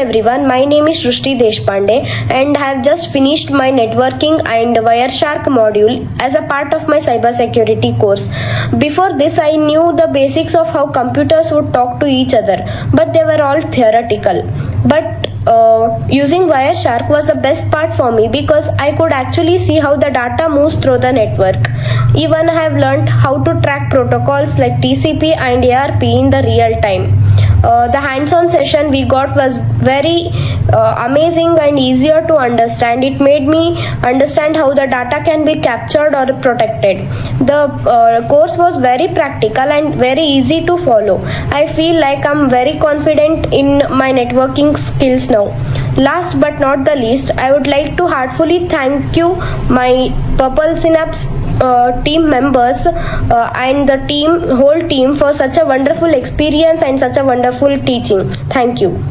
everyone, my name is Srushti Deshpande and have just finished my networking and Wireshark module as a part of my cybersecurity course. Before this, I knew the basics of how computers would talk to each other, but they were all theoretical. But using Wireshark was the best part for me because I could actually see how the data moves through the network. Even I have learned how to track protocols like TCP and ARP in the real time. The hands-on session we got was very amazing and easier to understand. It made me understand how the data can be captured or protected. The course was very practical and very easy to follow. I feel like I'm very confident in my networking skills now. Last but not the least, I would like to heartfully thank you, my PurpleSynapz team members and the whole team for such a wonderful experience and such a wonderful teaching. Thank you.